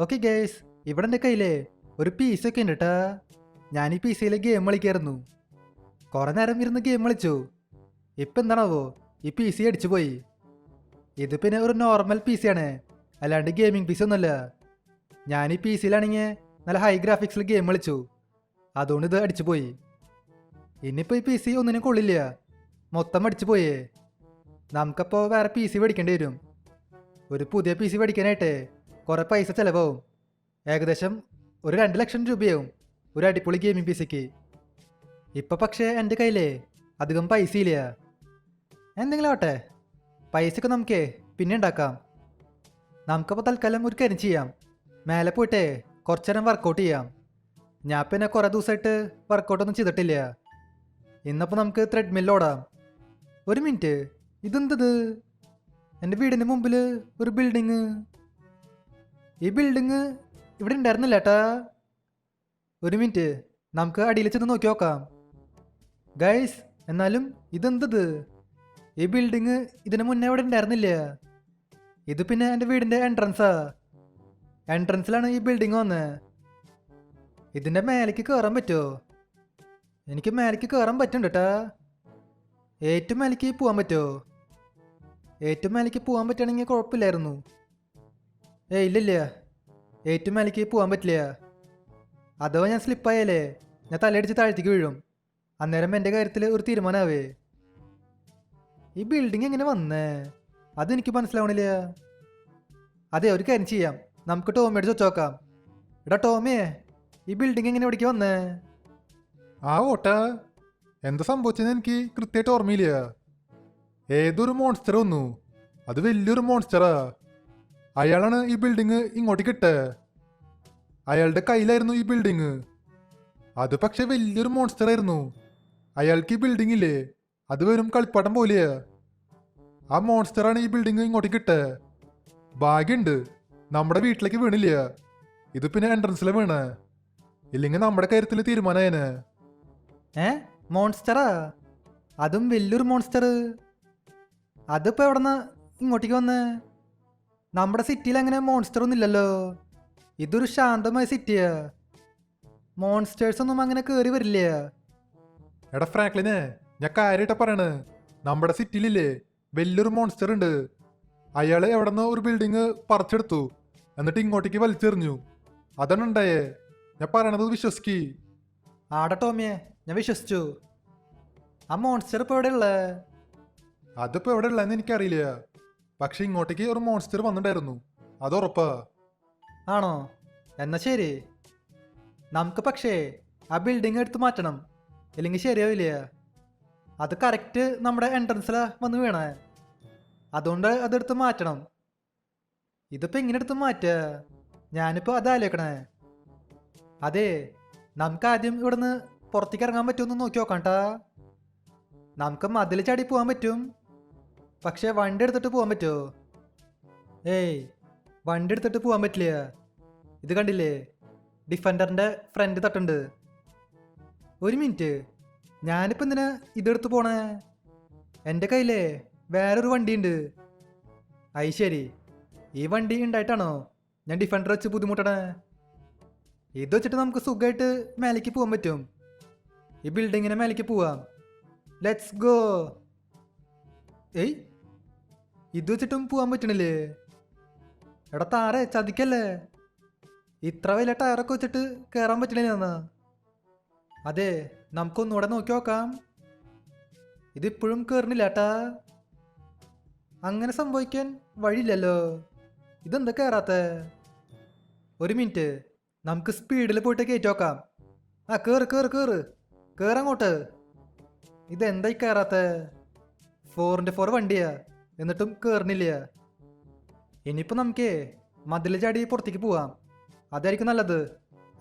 Okay guys, ഇവിടെ എൻ്റെ കയ്യിലേ ഒരു പി സി ഒക്കെ ഉണ്ട് കേട്ടാ. ഞാൻ ഈ പി സിയിൽ ഗെയിം കളിക്കായിരുന്നു. കുറേ നേരം ഇരുന്ന് ഗെയിം കളിച്ചു. ഇപ്പം എന്താണാവോ ഈ പി സി അടിച്ചു പോയി. ഇത് പിന്നെ ഒരു നോർമൽ പി സി ആണ്, അല്ലാണ്ട് ഗെയിമിംഗ് പി സി ഒന്നുമല്ല. ഞാൻ ഈ പി സിയിലാണെങ്കിൽ നല്ല ഹൈ ഗ്രാഫിക്സിൽ ഗെയിം കളിച്ചു, അതുകൊണ്ട് ഇത് അടിച്ചു പോയി. ഇനിയിപ്പോൾ ഈ പി സി ഒന്നിനും കൊള്ളില്ല, മൊത്തം അടിച്ചു പോയേ. നമുക്കപ്പോൾ വേറെ പി സി മേടിക്കേണ്ടി വരും. ഒരു പുതിയ പി സി മേടിക്കാനായിട്ട് കുറേ പൈസ ചിലവാകും. ഏകദേശം ഒരു 2 ലക്ഷം രൂപയാവും ഒരു അടിപൊളി ഗെയിമിംഗ് പി സിക്ക്. ഇപ്പം പക്ഷേ എൻ്റെ കയ്യിലേ അധികം പൈസ ഇല്ല. എന്തെങ്കിലും ആവട്ടെ, പൈസയൊക്കെ നമുക്കേ പിന്നെ ഉണ്ടാക്കാം. നമുക്കപ്പോൾ തൽക്കാലം ഒരു കാര്യം ചെയ്യാം, മേലെ പോയിട്ടേ കുറച്ച് നേരം വർക്കൗട്ട് ചെയ്യാം. ഞാൻ പിന്നെ കുറേ ദിവസമായിട്ട് വർക്കൗട്ടൊന്നും ചെയ്തിട്ടില്ല. ഇന്നപ്പോൾ നമുക്ക് ത്രെഡ്മില്ല് ഓടാം. ഒരു മിനിറ്റ്, ഇതെന്തത്? എൻ്റെ വീടിൻ്റെ മുമ്പിൽ ഒരു ബിൽഡിങ്. ഈ ബിൽഡിങ് ഇവിടെ ഉണ്ടായിരുന്നില്ല ഏട്ടാ. ഒരു മിനിറ്റ്, നമുക്ക് അടിയിൽ ചെന്ന് നോക്കി നോക്കാം. ഗൈസ്, എന്നാലും ഇതെന്തത്? ഈ ബിൽഡിങ് ഇതിന് മുന്നേ ഇവിടെ ഉണ്ടായിരുന്നില്ല. ഇത് പിന്നെ എൻ്റെ വീടിൻ്റെ എൻട്രൻസാ. എൻട്രൻസിലാണ് ഈ ബിൽഡിങ് വന്നത്. ഇതിൻ്റെ മേലേക്ക് കയറാൻ പറ്റുമോ? എനിക്ക് മേലേക്ക് കയറാൻ പറ്റുന്നുണ്ട് കേട്ടാ. ഏറ്റവും മേലേക്ക് പോകാൻ പറ്റുമോ? ഏറ്റവും മേലേക്ക് പോകാൻ പറ്റുകയാണെങ്കിൽ കുഴപ്പമില്ലായിരുന്നു. ഇല്ലില്ല, ഏറ്റവും മേലേക്ക് പോകാൻ പറ്റില്ല. അഥവാ ഞാൻ സ്ലിപ്പായാലേ ഞാൻ തലയടിച്ച് താഴ്ത്തിക്ക് വീഴും. അന്നേരം എൻ്റെ കാര്യത്തിൽ ഒരു തീരുമാനമാവേ. ഈ ബിൽഡിങ് എങ്ങനെ വന്നേ അതെനിക്ക് മനസ്സിലാവണില്ല. അതെ, ഒരു കാര്യം ചെയ്യാം, നമുക്ക് ടോമിയോട് ചോദിച്ചു നോക്കാം. എടാ ടോമിയെ, ഈ ബിൽഡിങ് എങ്ങനെ ഇവിടേക്ക് വന്നേ? ആ ഓട്ടാ, എന്താ സംഭവിച്ചെന്ന് എനിക്ക് കൃത്യമായിട്ട് ഓർമ്മയില്ല. ഏതൊരു മോൺസ്റ്റർ വന്നു, അത് വലിയൊരു മോൺസ്റ്ററാ. അയാളാണ് ഈ ബിൽഡിങ് ഇങ്ങോട്ടേക്ക് ഇട്ടേ. അയാളുടെ കയ്യിലായിരുന്നു ഈ ബിൽഡിങ്. അത് പക്ഷെ വലിയൊരു മോൺസ്റ്റർ ആയിരുന്നു. അയാൾക്ക് ഈ ബിൽഡിംഗ് ഇല്ലേ, അത് വെറും കളിപ്പാട്ടം പോലെയാ. ആ മോൺസ്റ്ററാണ് ഈ ബിൽഡിങ് ഇങ്ങോട്ടേക്ക് ഇട്ടേ. ഭാഗ്യമുണ്ട് നമ്മുടെ വീട്ടിലേക്ക് വീണില്ല. ഇത് പിന്നെ എൻട്രൻസിലെ വീണ്, ഇല്ലെങ്കിൽ നമ്മുടെ കാര്യത്തിൽ തീരുമാനമായേനെ. മോൺസ്റ്ററാ? അതും വലിയൊരു മോൺസ്റ്റർ. അതിപ്പോൾ എവിടെന്ന് ഇങ്ങോട്ടേക്ക് വന്നേ? നമ്മുടെ സിറ്റിയിൽ അങ്ങനെ മോൺസ്റ്റർ ഒന്നും ഇല്ലല്ലോ. ഇതൊരു ശാന്തമായ സിറ്റിയാ, മോൺസ്റ്റേഴ്സ് ഒന്നും അങ്ങനെ കയറി വരില്ല. എടാ ഫ്രാങ്ക്ലിനെ, ഞാൻ കാര്യമായിട്ടാ പറയണ്. നമ്മുടെ സിറ്റിയിലില്ലേ വലിയൊരു മോൺസ്റ്റർ ഉണ്ട്. അയാള് എവിടെന്നോ ഒരു ബിൽഡിങ് പറിച്ചെടുത്തു, എന്നിട്ട് ഇങ്ങോട്ടേക്ക് വലിച്ചെറിഞ്ഞു. അതാണ് ഉണ്ടായേ. ഞാൻ പറയണത് വിശ്വസിക്ക്. ആടെ ടോമിയെ, ഞാൻ വിശ്വസിച്ചു. ആ മോൺസ്റ്റർ ഇപ്പോൾ എവിടെയുള്ളേ? അതിപ്പോ എവിടെ ഉള്ളതെന്ന് എനിക്കറിയില്ല, പക്ഷെ ഇങ്ങോട്ടേക്ക് ഒരു മോൺസ്റ്റർ വന്നിട്ടുണ്ടായിരുന്നു, അത് ഉറപ്പാ. ആണോ? എന്നാ ശരി, നമുക്ക് പക്ഷേ ആ ബിൽഡിംഗ് എടുത്ത് മാറ്റണം, ഇല്ലെങ്കിൽ ശരിയാവില്ല. അത് കറക്റ്റ് നമ്മുടെ എൻട്രൻസിലാ വന്ന് വീണേ, അതുകൊണ്ട് അതെടുത്ത് മാറ്റണം. ഇതിപ്പോൾ എങ്ങനെ എടുത്ത് മാറ്റുക? ഞാനിപ്പോൾ അതാലോചിക്കണേ. അതെ, നമുക്ക് ആദ്യം ഇവിടുന്ന് പുറത്തേക്ക് ഇറങ്ങാൻ പറ്റുമെന്ന് നോക്കി നോക്കാം കേട്ടാ. നമുക്ക് മതിൽ ചാടി പോകാൻ പറ്റും, പക്ഷെ വണ്ടി എടുത്തിട്ട് പോകാൻ പറ്റുമോ? വണ്ടി എടുത്തിട്ട് പോകാൻ പറ്റില്ല. ഇത് കണ്ടില്ലേ, ഡിഫൻഡറിൻ്റെ ഫ്രണ്ട് തട്ടുണ്ട്. ഒരു മിനിറ്റ്, ഞാനിപ്പോൾ എന്തിനാ ഇതെടുത്ത് പോണേ? എൻ്റെ കയ്യിലേ വേറൊരു വണ്ടിയുണ്ട്. അത് ശരി, ഈ വണ്ടി ഉണ്ടായിട്ടാണോ ഞാൻ ഡിഫൻഡർ വെച്ച് ബുദ്ധിമുട്ടണേ? ഇത് വെച്ചിട്ട് നമുക്ക് സുഖമായിട്ട് മേലേക്ക് പോകാൻ പറ്റും. ഈ ബിൽഡിങ്ങിനെ മേലേക്ക് പോവാം. Let's go. ഇത് വെച്ചിട്ടും പോകാൻ പറ്റണില്ലേ? എടാ താറേ, ചതിക്കല്ലേ. ഇത്ര വലിയ ടയറൊക്കെ വെച്ചിട്ട് കയറാൻ പറ്റണില്ലെന്നാ? അതെ, നമുക്കൊന്നുകൂടെ നോക്കി നോക്കാം. ഇതിപ്പോഴും കയറണില്ല ഏട്ടാ. അങ്ങനെ സംഭവിക്കാൻ വഴിയില്ലല്ലോ. ഇതെന്താ കയറാത്ത? ഒരു മിനിറ്റ്, നമുക്ക് സ്പീഡിൽ പോയിട്ട് കയറ്റി നോക്കാം. കയറ് കയറ് കയറ് കയറങ്ങോട്ട്. ഇതെന്തായി കയറാത്ത? 4x4 വണ്ടിയാ, എന്നിട്ടും കയറണില്ല. ഇനിയിപ്പോൾ നമുക്ക് മതിൽ ചാടി പുറത്തേക്ക് പോവാം, അതായിരിക്കും നല്ലത്.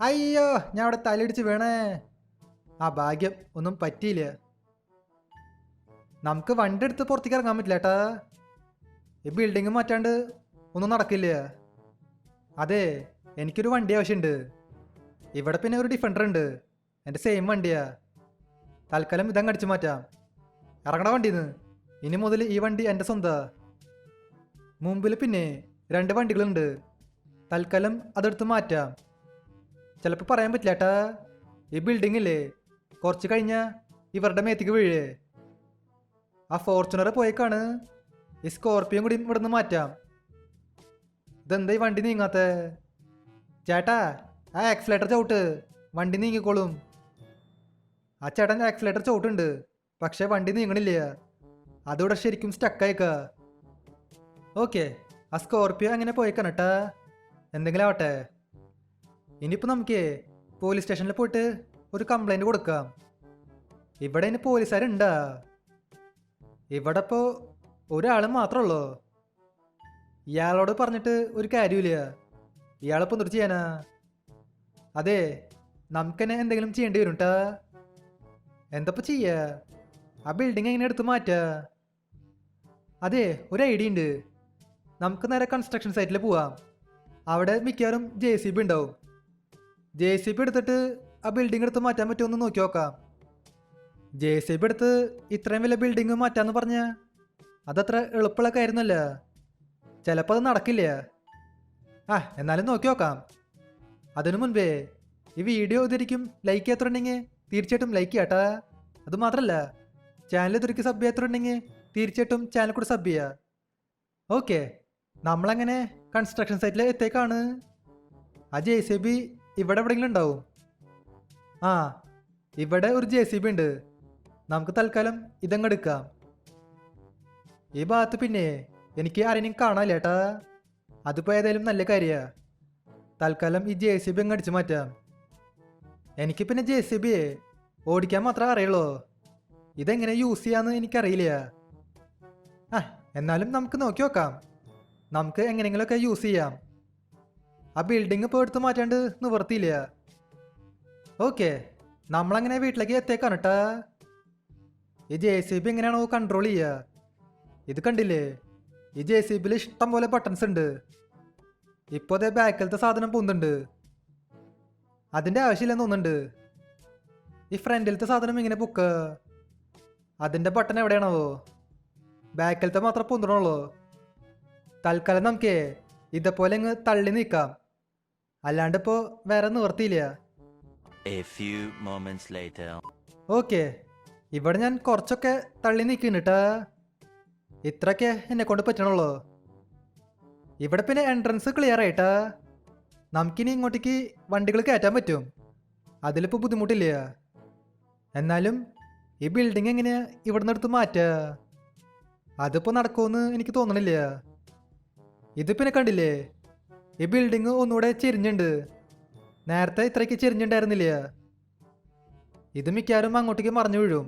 അയ്യോ, ഞാൻ അവിടെ തലയിടിച്ച് വീണേ. ഭാഗ്യം, ഒന്നും പറ്റിയില്ല. നമുക്ക് വണ്ടി എടുത്ത് പുറത്തേക്ക് ഇറങ്ങാൻ പറ്റില്ല ഏട്ടാ. ഈ ബിൽഡിങ് മാറ്റാണ്ട് ഒന്നും നടക്കില്ല. അതെ, എനിക്കൊരു വണ്ടി ആവശ്യമുണ്ട്. ഇവിടെ പിന്നെ ഒരു ഡിഫൻഡർ ഉണ്ട്, എൻ്റെ സെയിം വണ്ടിയാ. തൽക്കാലം ഇതങ്ങ് അടിച്ചു മാറ്റാം. ഇറങ്ങണ വണ്ടിന്ന്. ഇനി മുതൽ ഈ വണ്ടി എൻ്റെ സ്വന്തമാണ്. മുമ്പിൽ പിന്നെ 2 വണ്ടികളുണ്ട്. തൽക്കാലം അതെടുത്ത് മാറ്റാം. ചിലപ്പോൾ പറയാൻ പറ്റില്ല ഏട്ടാ. ഈ ബിൽഡിംഗ് ഇല്ലേ കുറച്ച് കഴിഞ്ഞാൽ ഇവരുടെ മേത്തേക്ക് വീഴേ. ആ ഫോർച്യൂണർ പോയേക്കാണ്. ഈ സ്കോർപ്പിയോ കൂടി ഇവിടെ നിന്ന് മാറ്റാം. ഇതെന്താ ഈ വണ്ടി നീങ്ങാത്ത? ചേട്ടാ ആ ആക്സിലേറ്റർ ചവിട്ട്, വണ്ടി നീങ്ങിക്കോളും. ആ ചേട്ടൻ ആക്സിലേറ്റർ ചവിട്ടുണ്ട്, പക്ഷേ വണ്ടി നീങ്ങണില്ല. അതിവിടെ ശരിക്കും സ്റ്റക്കായേക്ക. ഓക്കെ, ആ സ്കോർപ്പിയോ അങ്ങനെ പോയേക്കാണ് കേട്ടാ. എന്തെങ്കിലും ആവട്ടെ. ഇനിയിപ്പോൾ നമുക്ക് പോലീസ് സ്റ്റേഷനിൽ പോയിട്ട് ഒരു കംപ്ലൈൻറ്റ് കൊടുക്കാം. ഇവിടെ ഇനി പോലീസുകാരുണ്ടാ? ഇവിടെ ഇപ്പോൾ ഒരാൾ മാത്രമേ ഉള്ളൂ. ഇയാളോട് പറഞ്ഞിട്ട് ഒരു കാര്യമില്ല. ഇയാളിപ്പോൾ എന്തൊരു ചെയ്യാനാ? അതെ, നമുക്കെന്നെ എന്തെങ്കിലും ചെയ്യേണ്ടി വരും കേട്ടാ. എന്തപ്പോൾ ചെയ്യുക? ആ ബിൽഡിംഗ് എങ്ങനെ എടുത്ത് മാറ്റുക? അതെ, ഒരു ഐഡിയ ഉണ്ട്. നമുക്ക് നേരെ കൺസ്ട്രക്ഷൻ സൈറ്റിൽ പോവാം. അവിടെ മിക്കവാറും JCB ഉണ്ടാവും. JCB എടുത്തിട്ട് ആ ബിൽഡിംഗ് എടുത്ത് മാറ്റാൻ പറ്റുമെന്ന് നോക്കി നോക്കാം. JCB എടുത്ത് ഇത്രയും വലിയ ബിൽഡിംഗ് മാറ്റാന്ന് പറഞ്ഞാൽ അതത്ര എളുപ്പമുള്ള കാര്യമൊന്നുമല്ല. ചിലപ്പോൾ അത് നടക്കില്ല. എന്നാലും നോക്കി നോക്കാം. അതിനു മുൻപേ ഈ വീഡിയോ ഇതായിരിക്കും ലൈക്ക് ചെയ്യാത്തുണ്ടെങ്കിൽ തീർച്ചയായിട്ടും ലൈക്ക് ചെയ്യാട്ടാ. അതുമാത്രമല്ല, ചാനൽ ഇതൊരിക്കൽ സബ് ചെയ്യാത്തുണ്ടെങ്കിൽ തീർച്ചയായിട്ടും ചാനൽ കൂടെ സബ് ചെയ്യുക. ഓക്കെ, നമ്മളങ്ങനെ കൺസ്ട്രക്ഷൻ സൈറ്റിൽ എത്തേക്കാണ്. ആ JCB ഇവിടെ എവിടെയെങ്കിലും ഉണ്ടാവും. ഇവിടെ ഒരു JCB ഉണ്ട്. നമുക്ക് തൽക്കാലം ഇതങ്ങ് എടുക്കാം. ഈ ഭാഗത്ത് പിന്നെ എനിക്ക് ആരെയും കാണാനില്ല ഏട്ടാ. അതിപ്പോൾ ഏതായാലും നല്ല കാര്യമാണ്. തൽക്കാലം ഈ JCB അങ്ങ് അടിച്ചു മാറ്റാം. എനിക്ക് പിന്നെ JCB ഓടിക്കാൻ മാത്രമേ അറിയുള്ളൂ. ഇതെങ്ങനെ യൂസ് ചെയ്യാന്ന് എനിക്കറിയില്ല. എന്നാലും നമുക്ക് നോക്കി നോക്കാം. നമുക്ക് എങ്ങനെയെങ്കിലുമൊക്കെ യൂസ് ചെയ്യാം. ആ ബിൽഡിംഗ് ഇപ്പോൾ എടുത്ത് മാറ്റാണ്ട് നിവർത്തിയില്ല. ഓക്കെ, നമ്മളങ്ങനെ വീട്ടിലേക്ക് എത്തേക്കാണ് കേട്ടാ. ഈ JCB എങ്ങനെയാണോ കൺട്രോൾ ചെയ്യുക? ഇത് കണ്ടില്ലേ, ഈ JCBയിൽ ഇഷ്ടം പോലെ ബട്ടൺസ് ഉണ്ട്. ഇപ്പോൾ അതേ ബാക്കിലത്തെ സാധനം പോകുന്നുണ്ട്. അതിൻ്റെ ആവശ്യമില്ലെന്ന് തോന്നുന്നുണ്ട്. ഈ ഫ്രണ്ടിലത്തെ സാധനം ഇങ്ങനെ പൊക്കുക. അതിൻ്റെ ബട്ടൺ എവിടെയാണാവോ? ബാക്കിലത്തെ മാത്രം പൊന്തണുള്ളൂ. തൽക്കാലം നമുക്ക് ഇതേപോലെ അങ്ങ് തള്ളി നീക്കാം. അല്ലാണ്ട് ഇപ്പോൾ വേറെ നിവർത്തിയില്ല. ഓക്കെ, ഇവിടെ ഞാൻ കുറച്ചൊക്കെ തള്ളി നീക്കുന്നുണ്ട്. ഇത്രയൊക്കെ എന്നെ കൊണ്ട് പറ്റണുള്ളൂ. ഇവിടെ പിന്നെ എൻട്രൻസ് ക്ലിയർ ആയിട്ടാ. നമുക്കിനി ഇങ്ങോട്ടേക്ക് വണ്ടികൾ കയറ്റാൻ പറ്റും. അതിലിപ്പോൾ ബുദ്ധിമുട്ടില്ല. എന്നാലും ഈ ബിൽഡിംഗ് എങ്ങനെയാ ഇവിടെ നിന്ന് എടുത്ത് മാറ്റുക? അതിപ്പോൾ നടക്കുമെന്ന് എനിക്ക് തോന്നണില്ല. ഇത് പിന്നെ കണ്ടില്ലേ, ഈ ബിൽഡിംഗ് ഒന്നുകൂടെ ചെരിഞ്ഞുണ്ട്. നേരത്തെ ഇത്രയ്ക്ക് ചെരിഞ്ഞുണ്ടായിരുന്നില്ല. ഇത് മിക്കവാറും അങ്ങോട്ടേക്ക് മറിഞ്ഞു വീഴും.